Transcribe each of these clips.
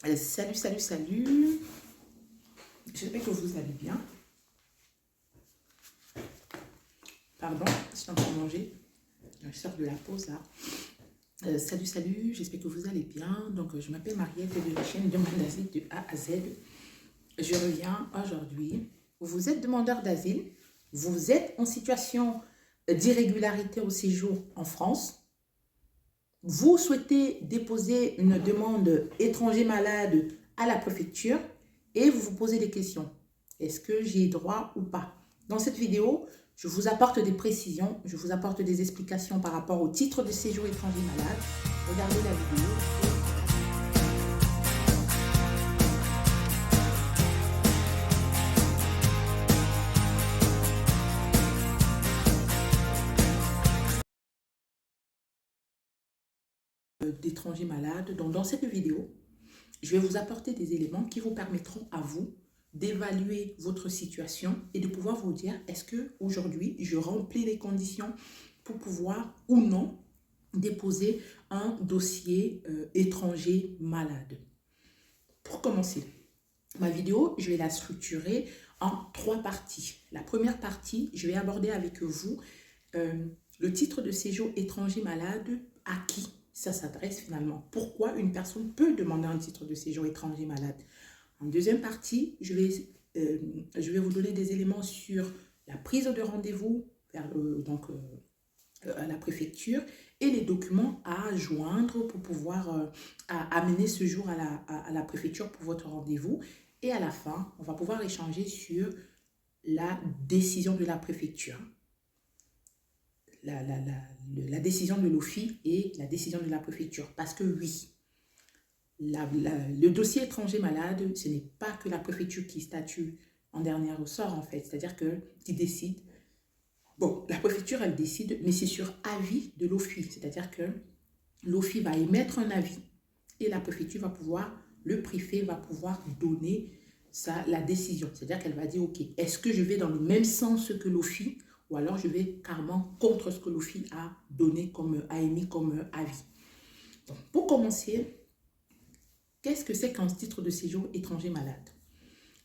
Salut, salut, salut. J'espère que vous allez bien. Pardon, je suis en train de manger. Je sors de la pause là. Salut, salut, j'espère que vous allez bien. Donc, je m'appelle Mariette de la chaîne Demande d'asile de A à Z. Je reviens aujourd'hui. Vous êtes demandeur d'asile. Vous êtes en situation d'irrégularité au séjour en France. Vous souhaitez déposer une demande étranger malade à la préfecture et vous vous posez des questions. Est-ce que j'y ai droit ou pas? Dans cette vidéo, je vous apporte des précisions, je vous apporte des explications par rapport au titre de séjour étranger malade. Regardez la vidéo. D'étrangers malades. Donc, dans cette vidéo, je vais vous apporter des éléments qui vous permettront à vous d'évaluer votre situation et de pouvoir vous dire est-ce que aujourd'hui je remplis les conditions pour pouvoir ou non déposer un dossier étranger malade. Pour commencer, ma vidéo, je vais la structurer en 3 parties. La première partie, je vais aborder avec vous le titre de séjour étranger malade, à qui ça s'adresse finalement. Pourquoi une personne peut demander un titre de séjour étranger malade. En deuxième partie, je vais vous donner des éléments sur la prise de rendez-vous à la préfecture et les documents à joindre pour pouvoir amener ce jour à la préfecture pour votre rendez-vous. Et à la fin, on va pouvoir échanger sur la décision de la préfecture. La décision de l'OFII et la décision de la préfecture. Parce que oui, le dossier étranger malade, ce n'est pas que la préfecture qui statue en dernier ressort en fait. C'est-à-dire qui décide. Bon, la préfecture, elle décide, mais c'est sur avis de l'OFII. C'est-à-dire que l'OFII va émettre un avis et la préfecture va pouvoir, le préfet va pouvoir donner la décision. C'est-à-dire qu'elle va dire, ok, est-ce que je vais dans le même sens que l'OFII ou alors je vais carrément contre ce que l'OFII a donné a émis comme avis. Donc, pour commencer, qu'est-ce que c'est qu'un titre de séjour étranger malade?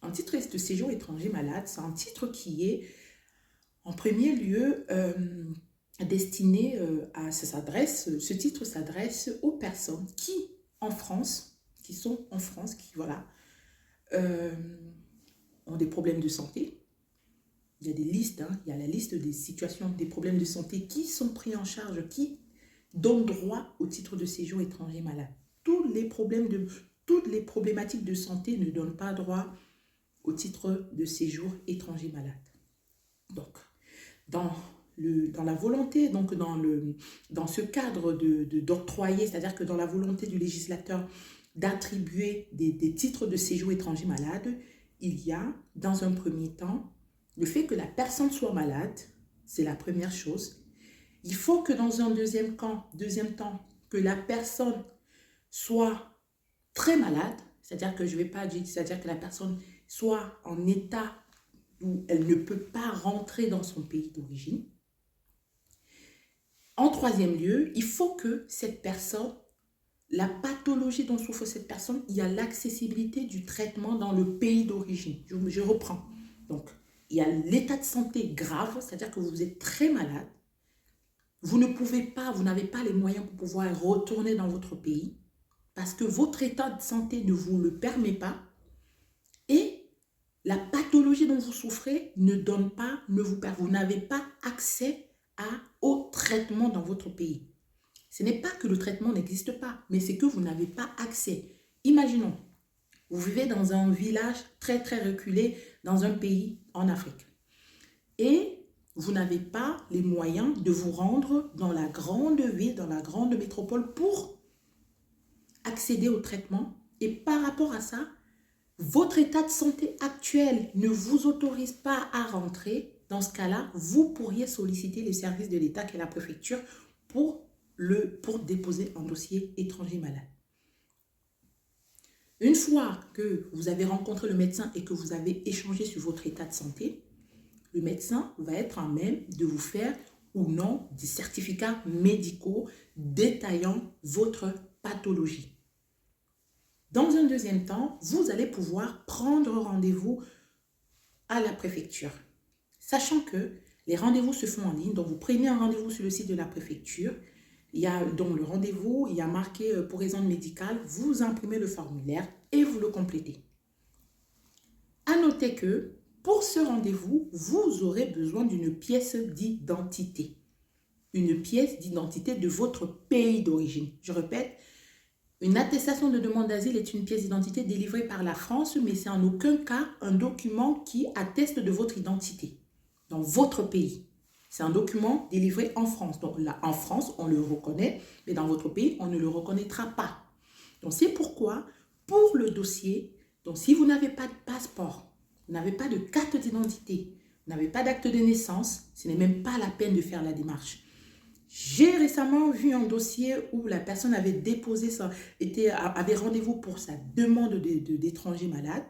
Un titre de séjour étranger malade, c'est un titre qui est en premier lieu destiné ce titre s'adresse aux personnes qui sont en France, qui voilà, ont des problèmes de santé. Il y a des listes, il y a la liste des situations, des problèmes de santé qui sont pris en charge, qui donnent droit au titre de séjour étranger malade. Toutes les problématiques de santé ne donnent pas droit au titre de séjour étranger malade. Donc, dans la volonté, donc dans ce cadre d'octroyer, c'est-à-dire que dans la volonté du législateur d'attribuer des titres de séjour étranger malade, il y a, dans un premier temps, le fait que la personne soit malade, c'est la première chose. Il faut que dans un deuxième temps, que la personne soit très malade, c'est-à-dire que je ne vais pas dire, c'est-à-dire que la personne soit en état où elle ne peut pas rentrer dans son pays d'origine. En troisième lieu, il faut que cette personne, la pathologie dont souffre cette personne, il y a l'accessibilité du traitement dans le pays d'origine. Je reprends. Donc, il y a l'état de santé grave, c'est-à-dire que vous êtes très malade. Vous n'avez pas les moyens pour pouvoir retourner dans votre pays parce que votre état de santé ne vous le permet pas et la pathologie dont vous souffrez vous n'avez pas accès au traitement dans votre pays. Ce n'est pas que le traitement n'existe pas, mais c'est que vous n'avez pas accès. Imaginons, vous vivez dans un village très très reculé dans un pays en Afrique et vous n'avez pas les moyens de vous rendre dans la grande ville, dans la grande métropole pour accéder au traitement. Et par rapport à ça, votre état de santé actuel ne vous autorise pas à rentrer. Dans ce cas-là, vous pourriez solliciter le service de l'État qui est la préfecture pour déposer un dossier étranger malade. Une fois que vous avez rencontré le médecin et que vous avez échangé sur votre état de santé, le médecin va être en même de vous faire ou non des certificats médicaux détaillant votre pathologie. Dans un deuxième temps, vous allez pouvoir prendre rendez-vous à la préfecture. Sachant que les rendez-vous se font en ligne, donc vous prenez un rendez-vous sur le site de la préfecture. Il y a donc le rendez-vous, il y a marqué pour raison médicale, vous imprimez le formulaire et vous le complétez. À noter que pour ce rendez-vous, vous aurez besoin d'une pièce d'identité. Une pièce d'identité de votre pays d'origine. Je répète, une attestation de demande d'asile est une pièce d'identité délivrée par la France, mais c'est en aucun cas un document qui atteste de votre identité dans votre pays. C'est un document délivré en France. Donc là, en France, on le reconnaît, mais dans votre pays, on ne le reconnaîtra pas. Donc c'est pourquoi, pour le dossier, donc si vous n'avez pas de passeport, vous n'avez pas de carte d'identité, vous n'avez pas d'acte de naissance, ce n'est même pas la peine de faire la démarche. J'ai récemment vu un dossier où la personne avait déposé avait rendez-vous pour sa demande d'étranger malade.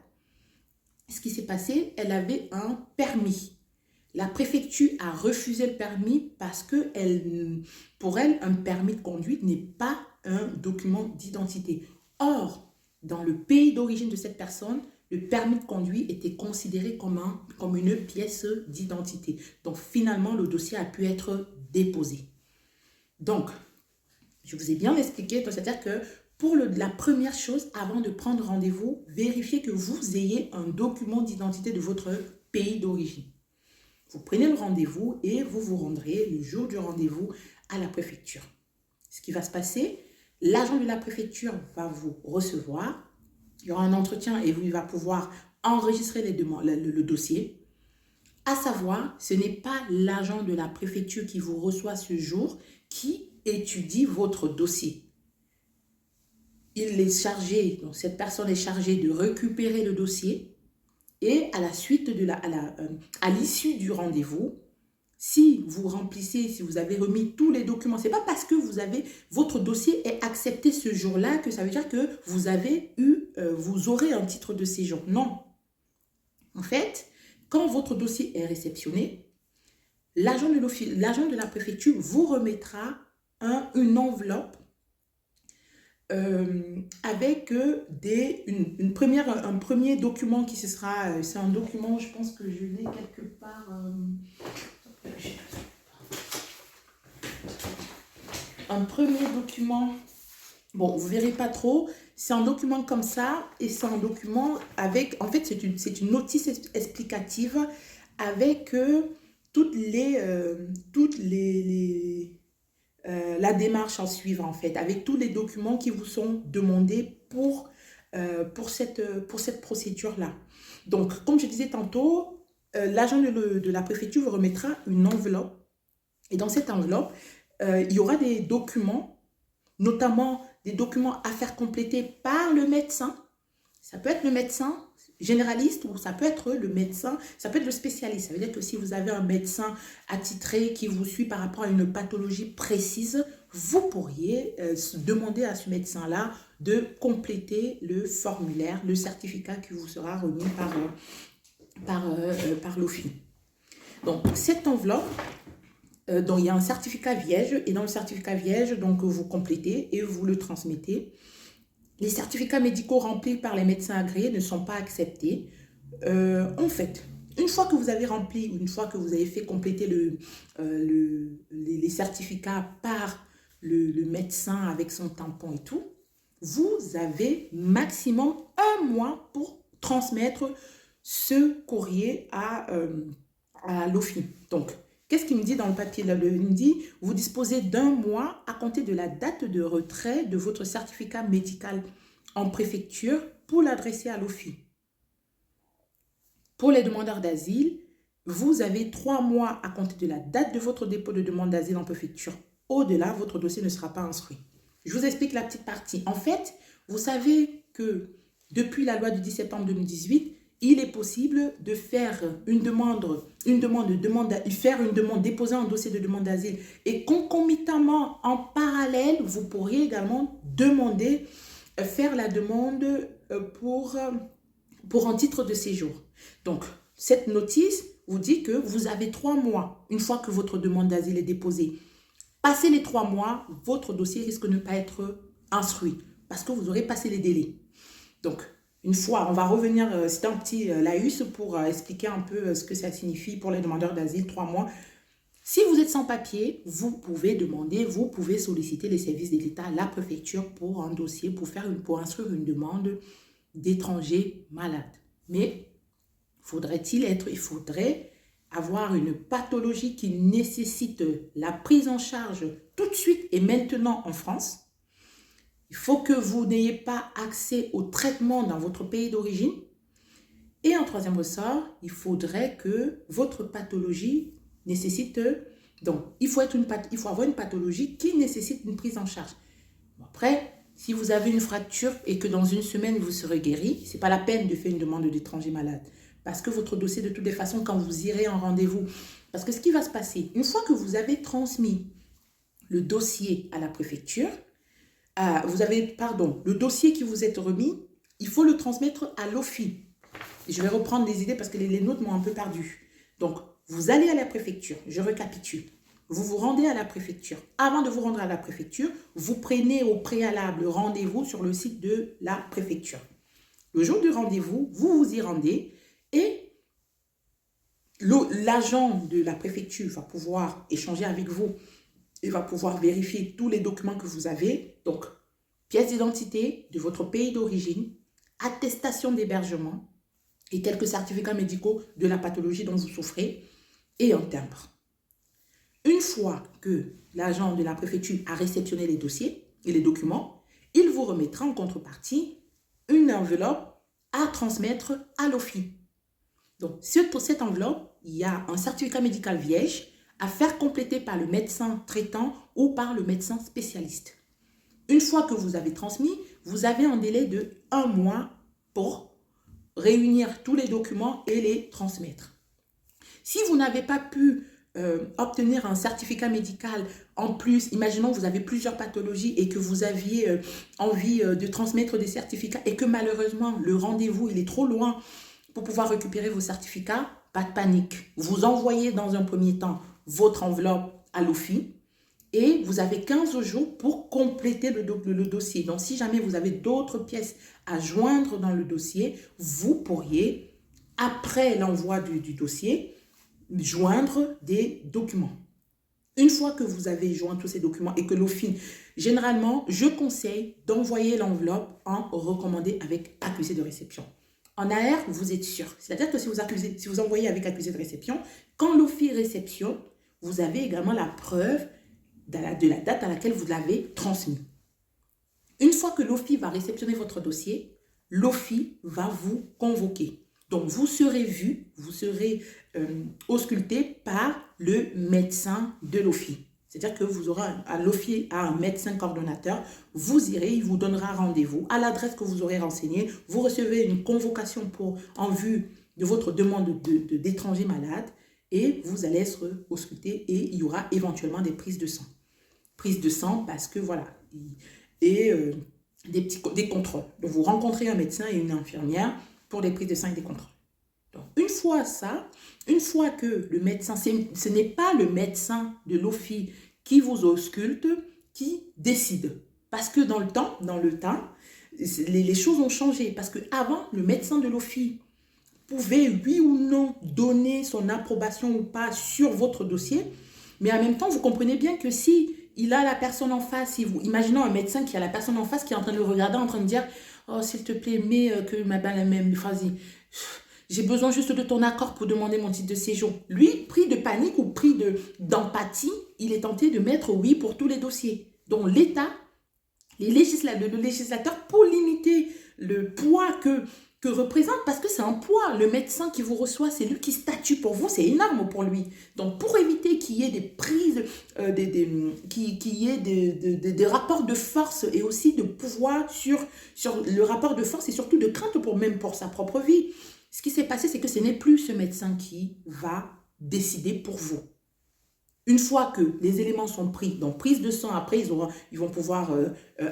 Ce qui s'est passé, elle avait un permis. La préfecture a refusé le permis parce que pour elle, un permis de conduite n'est pas un document d'identité. Or, dans le pays d'origine de cette personne, le permis de conduire était considéré comme une pièce d'identité. Donc, finalement, le dossier a pu être déposé. Donc, je vous ai bien expliqué, c'est-à-dire que pour la première chose, avant de prendre rendez-vous, vérifiez que vous ayez un document d'identité de votre pays d'origine. Vous prenez le rendez-vous et vous vous rendrez le jour du rendez-vous à la préfecture. Ce qui va se passer, l'agent de la préfecture va vous recevoir. Il y aura un entretien et il va pouvoir enregistrer le dossier. À savoir, ce n'est pas l'agent de la préfecture qui vous reçoit ce jour qui étudie votre dossier. Il est chargé, donc cette personne est chargée de récupérer le dossier. Et à la suite à l'issue du rendez-vous, si vous remplissez, si vous avez remis tous les documents, ce n'est pas parce que votre dossier est accepté ce jour-là que ça veut dire que vous aurez un titre de séjour. Non. En fait, quand votre dossier est réceptionné, l'agent de la préfecture vous remettra une enveloppe avec un premier document qui c'est un document, je pense que je l'ai quelque part, un premier document, bon, vous verrez pas trop, c'est un document comme ça, et c'est un document avec, en fait, c'est une notice explicative avec la démarche à suivre en fait, avec tous les documents qui vous sont demandés pour cette procédure-là. Donc, comme je disais tantôt, l'agent de la préfecture vous remettra une enveloppe. Et dans cette enveloppe, il y aura des documents, notamment des documents à faire compléter par le médecin. Ça peut être le médecin généraliste ou ça peut être le médecin, ça peut être le spécialiste. Ça veut dire que si vous avez un médecin attitré qui vous suit par rapport à une pathologie précise, vous pourriez demander à ce médecin-là de compléter le formulaire, le certificat qui vous sera remis par l'OFII. Donc, cette enveloppe, donc il y a un certificat vierge et dans le certificat vierge, donc vous complétez et vous le transmettez. Les certificats médicaux remplis par les médecins agréés ne sont pas acceptés. En fait, une fois que vous avez rempli, une fois que vous avez fait compléter les certificats par le médecin avec son tampon et tout, vous avez maximum 1 mois pour transmettre ce courrier à l'OFII. Donc, qu'est-ce qu'il me dit dans le papier là? Il me dit, vous disposez d'1 mois à compter de la date de retrait de votre certificat médical en préfecture pour l'adresser à l'OFII. Pour les demandeurs d'asile, vous avez 3 mois à compter de la date de votre dépôt de demande d'asile en préfecture. Au-delà, votre dossier ne sera pas instruit. Je vous explique la petite partie. En fait, vous savez que depuis la loi du 10 septembre 2018, il est possible de faire déposer un dossier de demande d'asile et concomitamment, en parallèle, vous pourriez également faire la demande pour un titre de séjour. Donc, cette notice vous dit que vous avez 3 mois, une fois que votre demande d'asile est déposée. Passé les 3 mois, votre dossier risque de ne pas être instruit parce que vous aurez passé les délais. Donc, une fois, on va revenir, c'est un petit laïus pour expliquer un peu ce que ça signifie pour les demandeurs d'asile, 3 mois. Si vous êtes sans papier, vous pouvez demander, vous pouvez solliciter les services de l'État, la préfecture pour un dossier, pour instruire une demande d'étrangers malades. Mais il faudrait avoir une pathologie qui nécessite la prise en charge tout de suite et maintenant en France. Il faut que vous n'ayez pas accès au traitement dans votre pays d'origine. Et en troisième ressort, il faudrait que votre pathologie nécessite... Donc, il faut avoir une pathologie qui nécessite une prise en charge. Bon, après, si vous avez une fracture et que dans une semaine, vous serez guéri, ce n'est pas la peine de faire une demande d'étranger malade. Parce que votre dossier, de toutes les façons, quand vous irez en rendez-vous, parce que ce qui va se passer, une fois que vous avez transmis le dossier à la préfecture, le dossier qui vous est remis, il faut le transmettre à l'OFI. Je vais reprendre les idées parce que les nôtres m'ont un peu perdu. Donc, vous allez à la préfecture, je récapitule. Vous vous rendez à la préfecture. Avant de vous rendre à la préfecture, vous prenez au préalable rendez-vous sur le site de la préfecture. Le jour du rendez-vous, vous vous y rendez et l'agent de la préfecture va pouvoir échanger avec vous et va pouvoir vérifier tous les documents que vous avez. Donc, pièce d'identité de votre pays d'origine, attestation d'hébergement et quelques certificats médicaux de la pathologie dont vous souffrez et un timbre. Une fois que l'agent de la préfecture a réceptionné les dossiers et les documents, il vous remettra en contrepartie une enveloppe à transmettre à l'OFI. Donc, pour cette enveloppe, il y a un certificat médical vierge à faire compléter par le médecin traitant ou par le médecin spécialiste. Une fois que vous avez transmis, vous avez un délai de 1 mois pour réunir tous les documents et les transmettre. Si vous n'avez pas pu obtenir un certificat médical en plus, imaginons que vous avez plusieurs pathologies et que vous aviez envie de transmettre des certificats et que malheureusement le rendez-vous il est trop loin pour pouvoir récupérer vos certificats, pas de panique. Vous envoyez dans un premier temps votre enveloppe à l'OFI et vous avez 15 jours pour compléter le dossier. Donc, si jamais vous avez d'autres pièces à joindre dans le dossier, vous pourriez, après l'envoi du dossier, joindre des documents. Une fois que vous avez joint tous ces documents et que l'OFI, généralement, je conseille d'envoyer l'enveloppe en recommandé avec accusé de réception. En AR, vous êtes sûr. C'est-à-dire que si vous envoyez avec accusé de réception, quand l'OFI réceptionne, vous avez également la preuve de la date à laquelle vous l'avez transmis. Une fois que l'OFI va réceptionner votre dossier, l'OFI va vous convoquer. Donc, vous serez vu, vous serez ausculté par le médecin de l'OFI. C'est-à-dire que vous aurez l'OFI a un médecin coordonnateur, vous irez, il vous donnera rendez-vous à l'adresse que vous aurez renseignée. Vous recevez une convocation en vue de votre demande d'étranger malade et vous allez être ausculté et il y aura éventuellement des prises de sang. Prises de sang parce que voilà, et des contrôles. Donc, vous rencontrez un médecin et une infirmière pour des prises de sang et des contrôles. Donc, une fois que le médecin, ce n'est pas le médecin de l'OFI qui vous ausculte, qui décide. Parce que dans le temps, les choses ont changé. Parce qu'avant, le médecin de l'OFI pouvait, oui ou non, donner son approbation ou pas sur votre dossier. Mais en même temps, vous comprenez bien que si il a la personne en face, imaginons un médecin qui a la personne en face qui est en train de le regarder, en train de dire « Oh, s'il te plaît, mais que ma même phrase, j'ai besoin juste de ton accord pour demander mon titre de séjour. » Lui, pris de panique ou pris d'empathie, il est tenté de mettre oui pour tous les dossiers. Donc l'État, le législateur, pour limiter le poids que représente, parce que c'est un poids, le médecin qui vous reçoit, c'est lui qui statue pour vous, c'est énorme pour lui. Donc pour éviter qu'il y ait des prises, qu'il y ait des rapports de force et aussi de pouvoir sur le rapport de force et surtout de crainte même pour sa propre vie. Ce qui s'est passé, c'est que ce n'est plus ce médecin qui va décider pour vous. Une fois que les éléments sont pris, donc prise de sang, après ils vont pouvoir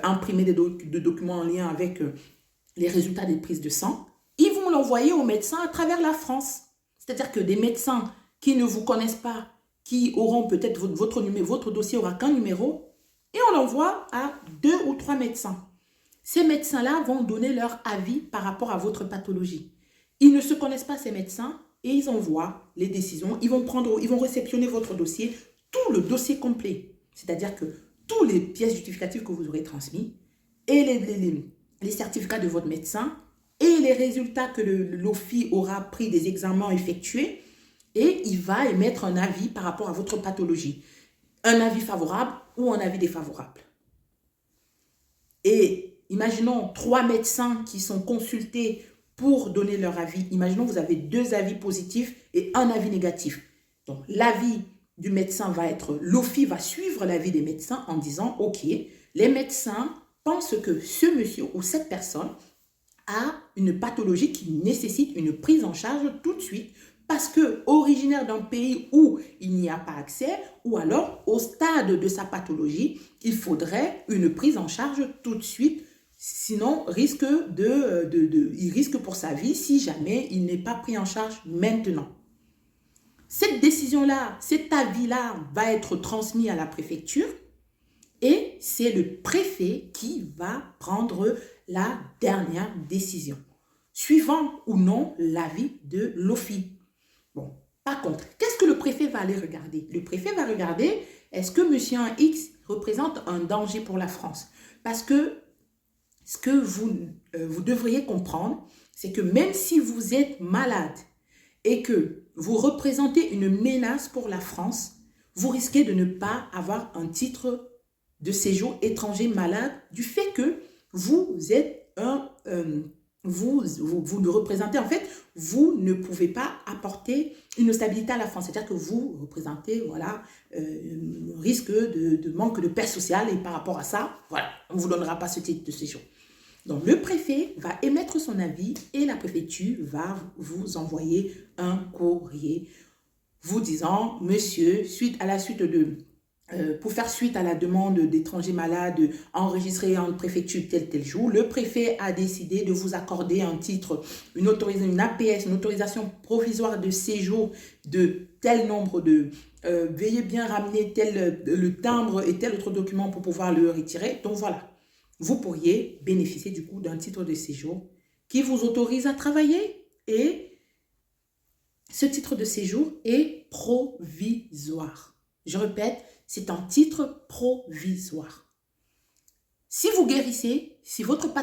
imprimer des documents en lien avec les résultats des prises de sang, ils vont l'envoyer aux médecins à travers la France. C'est-à-dire que des médecins qui ne vous connaissent pas, qui auront peut-être votre dossier aura qu'un numéro, et on l'envoie à 2 ou 3 médecins. Ces médecins-là vont donner leur avis par rapport à votre pathologie. Ils ne se connaissent pas, ces médecins, et ils envoient les décisions. Ils vont réceptionner votre dossier, tout le dossier complet. C'est-à-dire que tous les pièces justificatives que vous aurez transmises et les certificats de votre médecin et les résultats que l'OFII aura pris des examens effectués, et il va émettre un avis par rapport à votre pathologie. Un avis favorable ou un avis défavorable. Et imaginons 3 médecins qui sont consultés pour donner leur avis. Imaginons que vous avez 2 avis positifs et un avis négatif. Donc, l'avis du médecin va être, l'OFII va suivre l'avis des médecins en disant, ok, les médecins pensent que ce monsieur ou cette personne a une pathologie qui nécessite une prise en charge tout de suite parce que originaire d'un pays où il n'y a pas accès ou alors au stade de sa pathologie, il faudrait une prise en charge tout de suite, sinon il risque pour sa vie si jamais il n'est pas pris en charge maintenant. Cette décision-là, cet avis-là va être transmis à la préfecture et c'est le préfet qui va prendre la dernière décision, suivant ou non l'avis de l'OFII. Bon, par contre, qu'est-ce que le préfet va aller regarder? Le préfet va regarder, est-ce que monsieur X représente un danger pour la France? Parce que ce que vous devriez comprendre, c'est que même si vous êtes malade et que vous représentez une menace pour la France, vous risquez de ne pas avoir un titre de séjour étranger malade du fait que vous êtes vous ne représentez, en fait, vous ne pouvez pas apporter une stabilité à la France. C'est-à-dire que vous représentez, voilà, un risque de manque de paix sociale et par rapport à ça, voilà, on ne vous donnera pas ce titre de séjour. Donc, le préfet va émettre son avis et la préfecture va vous envoyer un courrier vous disant, monsieur, pour faire suite à la demande d'étrangers malades enregistrés en préfecture tel jour, le préfet a décidé de vous accorder un titre, une APS, une autorisation provisoire de séjour de tel nombre de... veuillez bien ramener le timbre et tel autre document pour pouvoir le retirer. Donc voilà, vous pourriez bénéficier du coup d'un titre de séjour qui vous autorise à travailler et ce titre de séjour est provisoire. Je répète, c'est un titre provisoire. Si vous guérissez, si votre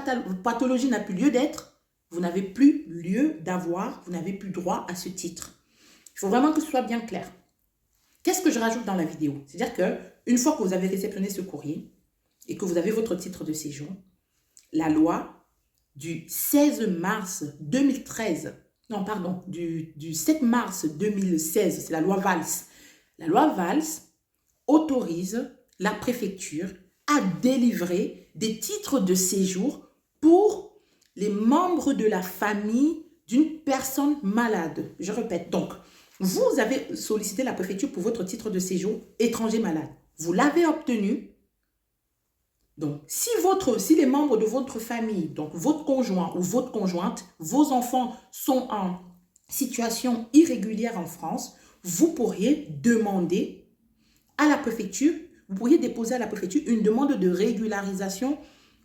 pathologie n'a plus lieu d'être, vous n'avez plus lieu d'avoir, vous n'avez plus droit à ce titre. Il faut vraiment que ce soit bien clair. Qu'est-ce que je rajoute dans la vidéo? C'est-à-dire qu'une fois que vous avez réceptionné ce courrier et que vous avez votre titre de séjour, la loi du 16 mars 2013, non pardon, du 7 mars 2016, c'est la loi Valls. La loi Valls autorise la préfecture à délivrer des titres de séjour pour les membres de la famille d'une personne malade. Je répète, donc, vous avez sollicité la préfecture pour votre titre de séjour étranger malade. Vous l'avez obtenu. Donc, si les membres de votre famille, donc votre conjoint ou votre conjointe, vos enfants sont en situation irrégulière en France, vous pourriez demander à la préfecture, vous pourriez déposer à la préfecture une demande de régularisation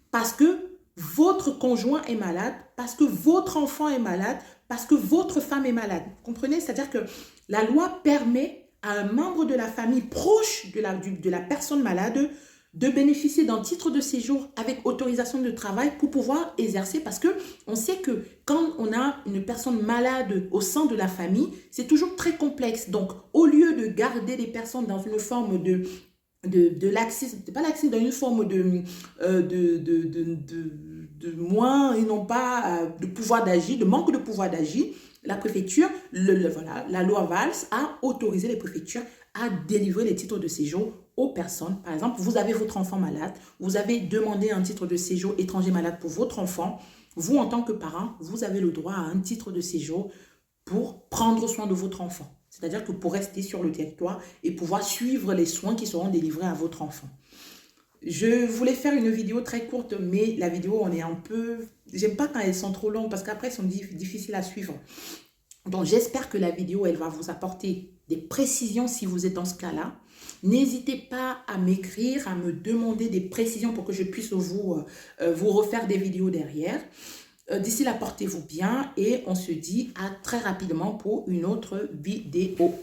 parce que votre conjoint est malade, parce que votre enfant est malade, parce que votre femme est malade. Vous comprenez? C'est-à-dire que la loi permet à un membre de la famille proche de la personne malade de bénéficier d'un titre de séjour avec autorisation de travail pour pouvoir exercer, parce que on sait que quand on a une personne malade au sein de la famille, c'est toujours très complexe. Donc, au lieu de garder les personnes dans une forme de laxisme, pas laxisme, dans une forme de moins, ils n'ont pas de pouvoir d'agir, de manque de pouvoir d'agir, la préfecture, voilà, la loi Valls a autorisé les préfectures à délivrer les titres de séjour aux personnes. Par exemple, vous avez votre enfant malade, vous avez demandé un titre de séjour étranger malade pour votre enfant. Vous, en tant que parent, vous avez le droit à un titre de séjour pour prendre soin de votre enfant. C'est-à-dire que pour rester sur le territoire et pouvoir suivre les soins qui seront délivrés à votre enfant. Je voulais faire une vidéo très courte, mais la vidéo, on est un peu... J'aime pas quand elles sont trop longues parce qu'après, elles sont difficiles à suivre. Donc, j'espère que la vidéo, elle va vous apporter des précisions si vous êtes dans ce cas-là. N'hésitez pas à m'écrire, à me demander des précisions pour que je puisse vous refaire des vidéos derrière. D'ici là, portez-vous bien et on se dit à très rapidement pour une autre vidéo.